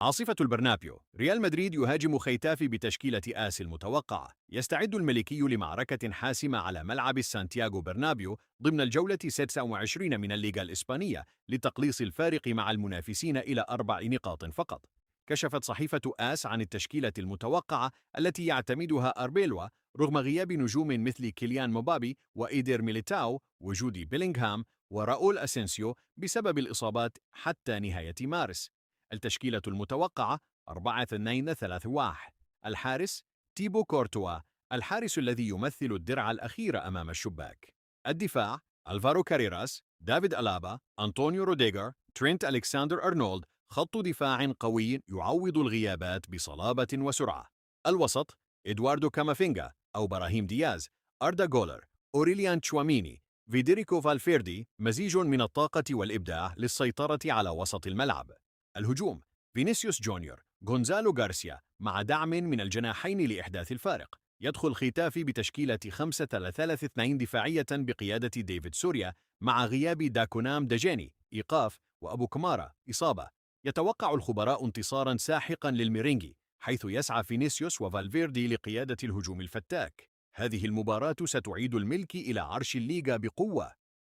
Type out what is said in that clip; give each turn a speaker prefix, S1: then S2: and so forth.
S1: عاصفة البرنابيو. ريال مدريد يهاجم ختافي بتشكيلة آس المتوقعة. يستعد الملكي لمعركة حاسمة على ملعب سانتياغو برنابيو ضمن الجولة 26 من الليغا الإسبانية لتقليص الفارق مع المنافسين إلى 4 نقاط فقط. كشفت صحيفة آس عن التشكيلة المتوقعة التي يعتمدها أربيلوا رغم غياب نجوم مثل كيليان موبابي وإيدير ميليتاو وجودي بيلينغهام وراؤول أسينسيو بسبب الإصابات حتى نهاية مارس. التشكيلة المتوقعة 4-2-3-1. الحارس تيبو كورتوا، الحارس الذي يمثل الدرع الأخير أمام الشباك. الدفاع ألفارو كاريراس، دافيد ألابا، أنطونيو روديغر، ترينت ألكساندر أرنولد. خط دفاع قوي يعوض الغيابات بصلابة وسرعة. الوسط إدواردو كامافينغا أو براهيم دياز، أردا جولر، أوريليان تشواميني، فيديريكو فالفيردي. مزيج من الطاقة والإبداع للسيطرة على وسط الملعب. الهجوم فينيسيوس جونيور، غونزالو غارسيا، مع دعم من الجناحين لإحداث الفارق. يدخل ختافي بتشكيلة 5-3-2 دفاعية بقيادة ديفيد سوريا مع غياب داكونام دجاني إيقاف وأبو كمارا إصابة. يتوقع الخبراء انتصارا ساحقا للميرينجي، حيث يسعى فينيسيوس وفالفيردي لقيادة الهجوم الفتاك. هذه المباراة ستعيد الملك إلى عرش الليغا بقوة.